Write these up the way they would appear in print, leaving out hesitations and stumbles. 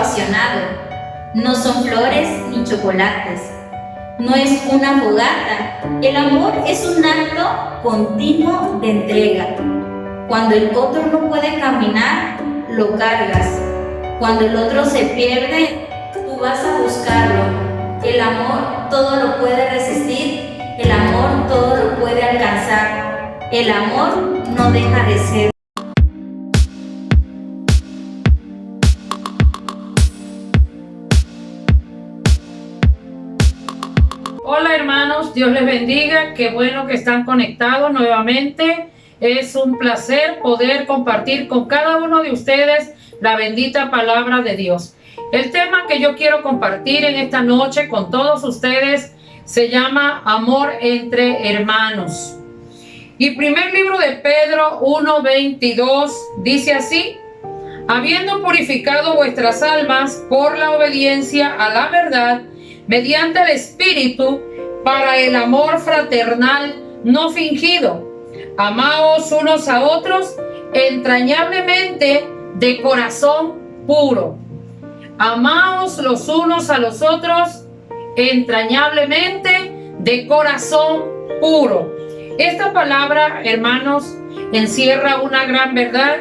apasionado, no son flores ni chocolates, no es una fogata. El amor es un acto continuo de entrega. Cuando el otro no puede caminar, lo cargas. Cuando el otro se pierde, tú vas a buscarlo. El amor todo lo puede resistir, el amor todo lo puede alcanzar. El amor no deja de ser. Hola hermanos, Dios les bendiga, qué bueno que están conectados nuevamente. Es un placer poder compartir con cada uno de ustedes la bendita palabra de Dios. El tema que yo quiero compartir en esta noche con todos ustedes se llama Amor entre hermanos. Y primer libro de Pedro 1:22 dice así: habiendo purificado vuestras almas por la obediencia a la verdad, mediante el Espíritu, para el amor fraternal no fingido, amaos unos a otros entrañablemente de corazón puro. Amaos los unos a los otros entrañablemente de corazón puro. Esta palabra, hermanos, encierra una gran verdad,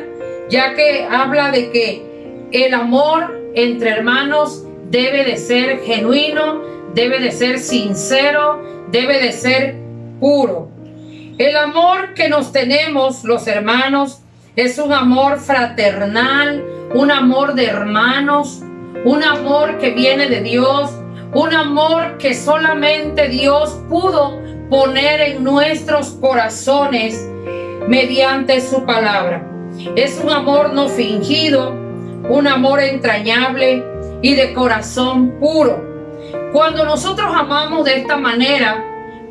ya que habla de que el amor entre hermanos debe de ser genuino, debe de ser sincero, debe de ser puro. El amor que nos tenemos los hermanos es un amor fraternal, un amor de hermanos, un amor que viene de Dios, un amor que solamente Dios pudo poner en nuestros corazones mediante su palabra. Es un amor no fingido, un amor entrañable y de corazón puro. Cuando nosotros amamos de esta manera,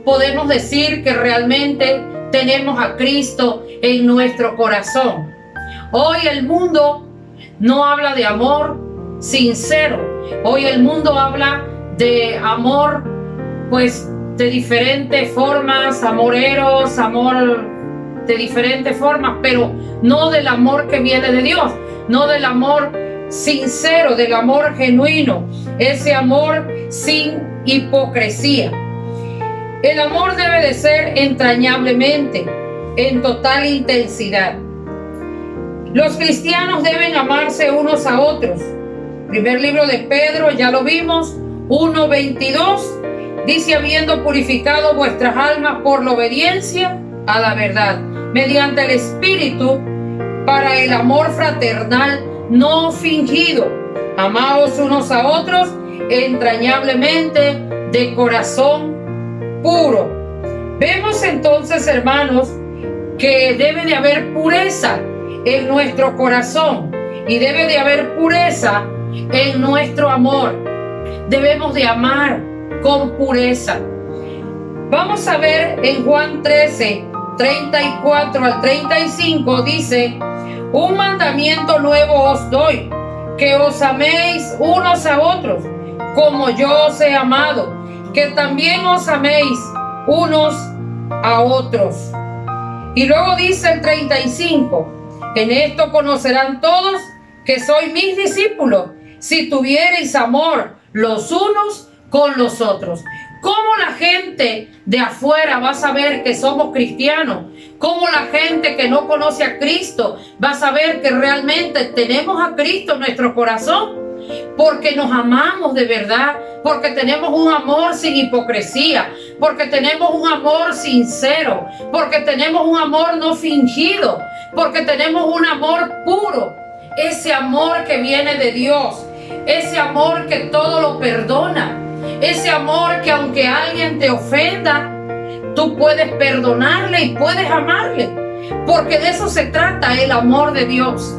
podemos decir que realmente tenemos a Cristo en nuestro corazón. Hoy el mundo no habla de amor sincero. Hoy el mundo habla de amor, pues, de diferentes formas, amor eros, amor de diferentes formas, pero no del amor que viene de Dios, no del amor sincero, del amor genuino, ese amor sin hipocresía. El amor debe de ser entrañablemente, en total intensidad. Los cristianos deben amarse unos a otros. Primer libro de Pedro, ya lo vimos, 1:22, dice: habiendo purificado vuestras almas por la obediencia a la verdad, mediante el Espíritu, para el amor fraternal no fingido, amaos unos a otros entrañablemente de corazón puro. Vemos entonces, hermanos, que debe de haber pureza en nuestro corazón y debe de haber pureza en nuestro amor. Debemos de amar con pureza. Vamos a ver en Juan 13:34 al 35, dice: un mandamiento nuevo os doy, que os améis unos a otros, como yo os he amado, que también os améis unos a otros. Y luego dice el 35: en esto conocerán todos que sois mis discípulos, si tuviereis amor los unos con los otros. ¿Cómo la gente de afuera va a saber que somos cristianos? ¿Cómo la gente que no conoce a Cristo va a saber que realmente tenemos a Cristo en nuestro corazón? Porque nos amamos de verdad, porque tenemos un amor sin hipocresía, porque tenemos un amor sincero, porque tenemos un amor no fingido, porque tenemos un amor puro, ese amor que viene de Dios, ese amor que todo lo perdona, ese amor que aunque alguien te ofenda, tú puedes perdonarle y puedes amarle, porque de eso se trata el amor de Dios.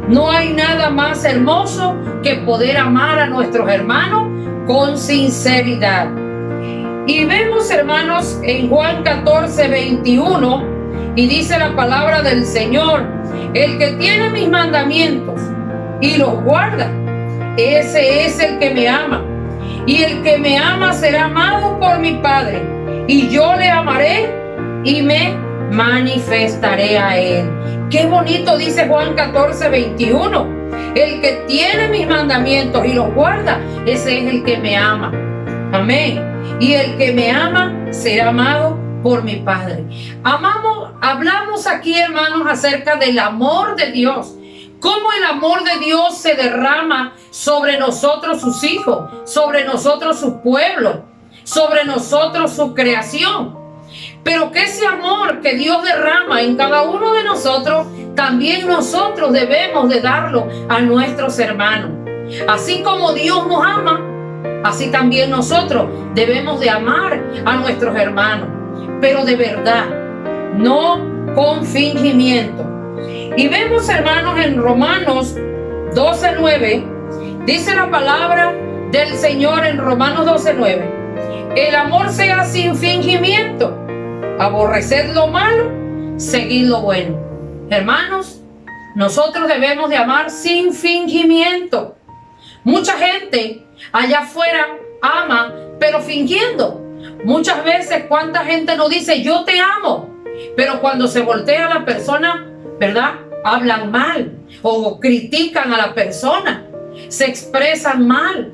No hay nada más hermoso que poder amar a nuestros hermanos con sinceridad. Y vemos, hermanos, en Juan 14:21, y dice la palabra del Señor: el que tiene mis mandamientos y los guarda, ese es el que me ama. Y el que me ama será amado por mi Padre, y yo le amaré y me manifestaré a él. Qué bonito dice Juan 14:21, El que tiene mis mandamientos y los guarda, ese es el que me ama. Amén. Y el que me ama será amado por mi Padre. Hablamos aquí, hermanos, acerca del amor de Dios. Cómo el amor de Dios se derrama sobre nosotros, sus hijos, sobre nosotros, su pueblo, sobre nosotros, su creación. Pero que ese amor que Dios derrama en cada uno de nosotros, también nosotros debemos de darlo a nuestros hermanos. Así como Dios nos ama, así también nosotros debemos de amar a nuestros hermanos, pero de verdad, no con fingimiento. Y vemos, hermanos, en Romanos 12:9, dice la palabra del Señor en Romanos 12:9, el amor sea sin fingimiento, aborreced lo malo, seguid lo bueno. Hermanos, nosotros debemos de amar sin fingimiento. Mucha gente allá afuera ama, pero fingiendo. Muchas veces, ¿cuánta gente nos dice yo te amo? Pero cuando se voltea a la persona, ¿verdad? Hablan mal o critican a la persona, se expresan mal.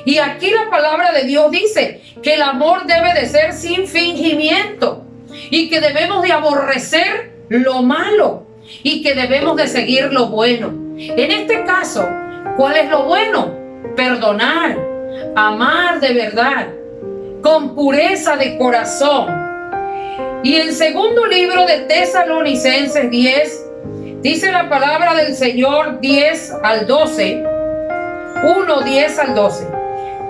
Y aquí la palabra de Dios dice que el amor debe de ser sin fingimiento y que debemos de aborrecer lo malo y que debemos de seguir lo bueno. En este caso, ¿cuál es lo bueno? Perdonar, amar de verdad, con pureza de corazón. Y el segundo libro de Tesalonicenses 10, dice la palabra del Señor 10 al 12, 10 al 12.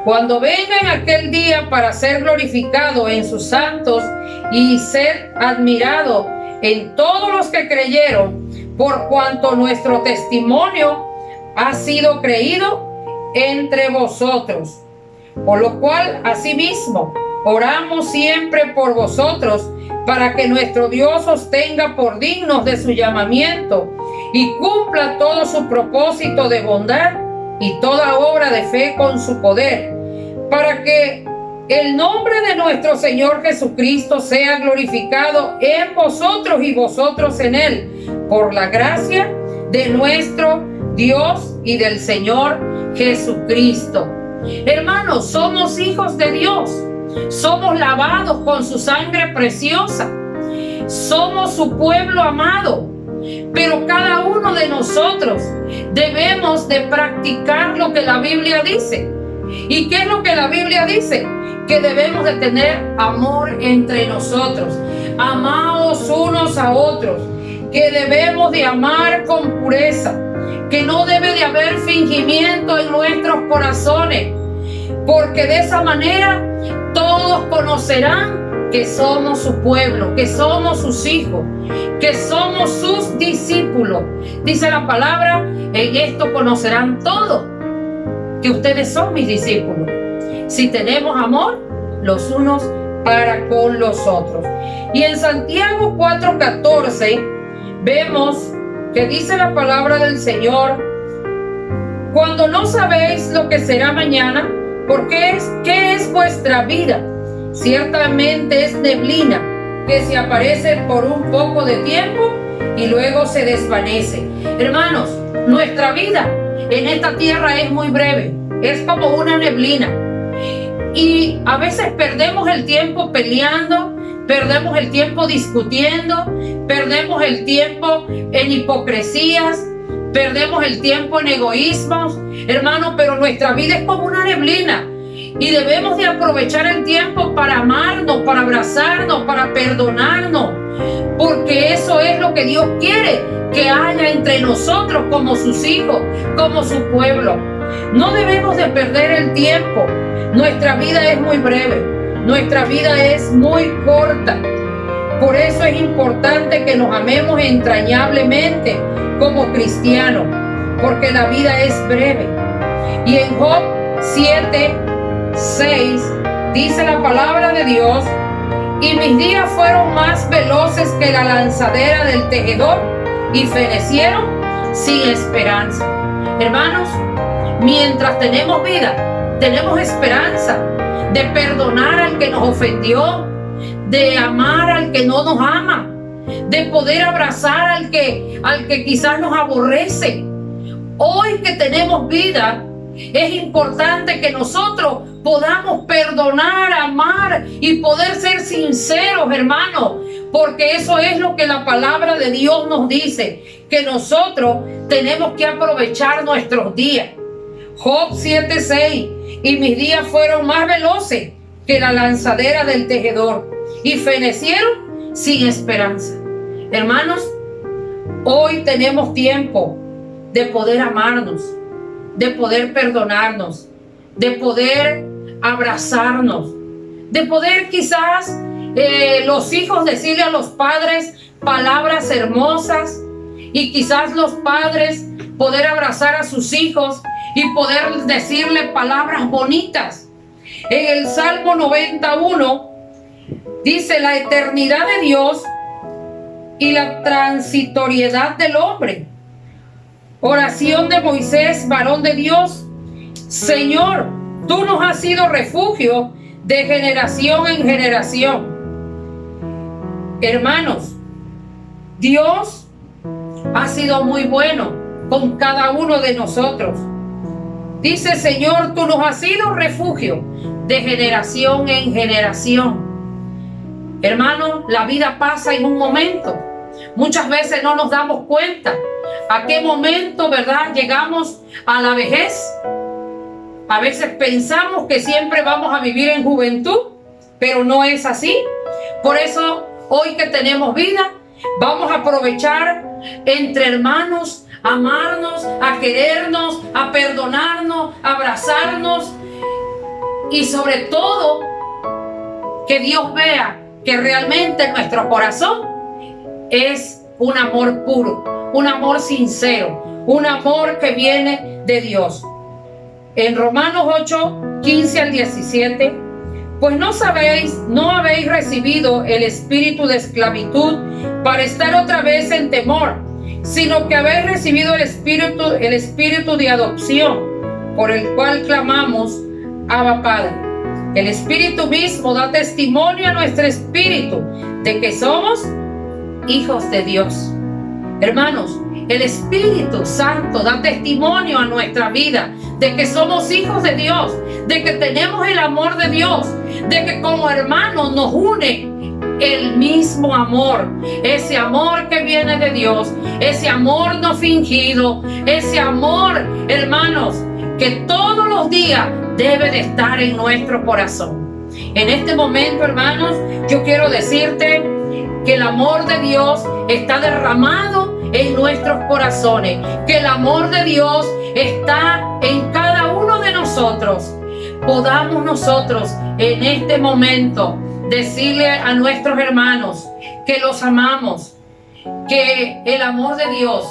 Cuando venga en aquel día para ser glorificado en sus santos y ser admirado en todos los que creyeron, por cuanto nuestro testimonio ha sido creído entre vosotros. Por lo cual, asimismo, oramos siempre por vosotros, para que nuestro Dios os tenga por dignos de su llamamiento y cumpla todo su propósito de bondad y toda obra de fe con su poder, para que el nombre de nuestro Señor Jesucristo sea glorificado en vosotros y vosotros en Él, por la gracia de nuestro Dios y del Señor Jesucristo. Hermanos, somos hijos de Dios, somos lavados con su sangre preciosa, somos su pueblo amado, pero cada uno de nosotros debemos de practicar lo que la Biblia dice. ¿Y qué es lo que la Biblia dice? Que debemos de tener amor entre nosotros, amados unos a otros, que debemos de amar con pureza, que no debe de haber fingimiento en nuestros corazones, porque de esa manera todos conocerán que somos su pueblo, que somos sus hijos, que somos sus discípulos. Dice la palabra, en esto conocerán todos que ustedes son mis discípulos, si tenemos amor los unos para con los otros. Y en Santiago 4:14 vemos que dice la palabra del Señor, cuando no sabéis lo que será mañana, porque ¿qué es vuestra vida? Ciertamente es neblina que se aparece por un poco de tiempo y luego se desvanece. Hermanos, nuestra vida en esta tierra es muy breve, es como una neblina. Y a veces perdemos el tiempo peleando, perdemos el tiempo discutiendo, perdemos el tiempo en hipocresías, perdemos el tiempo en egoísmos, hermano, pero nuestra vida es como una neblina y debemos de aprovechar el tiempo para amarnos, para abrazarnos, para perdonarnos, porque eso es lo que Dios quiere que haya entre nosotros como sus hijos, como su pueblo. No debemos de perder el tiempo. Nuestra vida es muy breve, nuestra vida es muy corta. Por eso es importante que nos amemos entrañablemente como cristianos, porque la vida es breve. Y en Job 7:6 dice la palabra de Dios, y mis días fueron más veloces que la lanzadera del tejedor y fenecieron sin esperanza. Hermanos, mientras tenemos vida, tenemos esperanza de perdonar al que nos ofendió, de amar al que no nos ama, de poder abrazar al que quizás nos aborrece. Hoy que tenemos vida, es importante que nosotros podamos perdonar, amar y poder ser sinceros, hermanos, porque eso es lo que la palabra de Dios nos dice, que nosotros tenemos que aprovechar nuestros días. Job 7:6, y mis días fueron más veloces que la lanzadera del tejedor, y fenecieron sin esperanza. Hermanos, hoy tenemos tiempo de poder amarnos, de poder perdonarnos, de poder abrazarnos, de poder quizás los hijos decirle a los padres palabras hermosas, y quizás los padres poder abrazar a sus hijos y poder decirle palabras bonitas. En el Salmo 91 dice: la eternidad de Dios y la transitoriedad del hombre. Oración de Moisés, varón de Dios: Señor, tú nos has sido refugio de generación en generación. Hermanos, Dios ha sido muy bueno con cada uno de nosotros. Dice: Señor, tú nos has sido refugio de generación en generación. Hermanos, la vida pasa en un momento. Muchas veces no nos damos cuenta a qué momento, ¿verdad?, llegamos a la vejez. A veces pensamos que siempre vamos a vivir en juventud, pero no es así. Por eso, hoy que tenemos vida, vamos a aprovechar entre hermanos, a amarnos, a querernos, a perdonarnos, a abrazarnos, y sobre todo que Dios vea que realmente nuestro corazón es un amor puro, un amor sincero, un amor que viene de Dios. En Romanos 8:15 al 17, pues no habéis recibido el espíritu de esclavitud para estar otra vez en temor, sino que habéis recibido el espíritu de adopción, por el cual clamamos: Abba, Padre. El Espíritu mismo da testimonio a nuestro espíritu de que somos hijos de Dios. Hermanos, el Espíritu Santo da testimonio a nuestra vida de que somos hijos de Dios, de que tenemos el amor de Dios, de que como hermanos nos une el mismo amor, ese amor que viene de Dios, ese amor no fingido, ese amor, hermanos, que todos los días debe de estar en nuestro corazón. En este momento, hermanos, yo quiero decirte que el amor de Dios está derramado en nuestros corazones, que el amor de Dios está en cada uno de nosotros. Podamos nosotros en este momento decirle a nuestros hermanos que los amamos, que el amor de Dios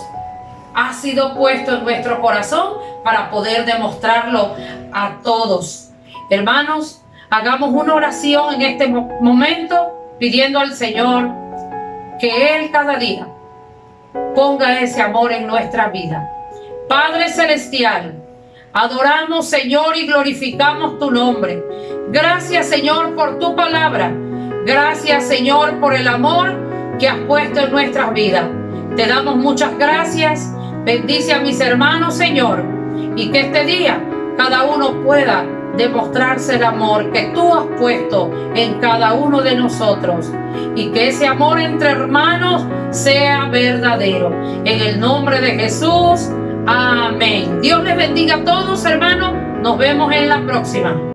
ha sido puesto en nuestro corazón para poder demostrarlo a todos. Hermanos, hagamos una oración en este momento pidiendo al Señor que Él cada día ponga ese amor en nuestra vida. Padre Celestial, adoramos, Señor, y glorificamos tu nombre. Gracias, Señor, por tu palabra. Gracias, Señor, por el amor que has puesto en nuestras vidas. Te damos muchas gracias. Bendice a mis hermanos, Señor, y que este día cada uno pueda demostrarse el amor que tú has puesto en cada uno de nosotros, y que ese amor entre hermanos sea verdadero. En el nombre de Jesús, amén. Dios les bendiga a todos, hermanos. Nos vemos en la próxima.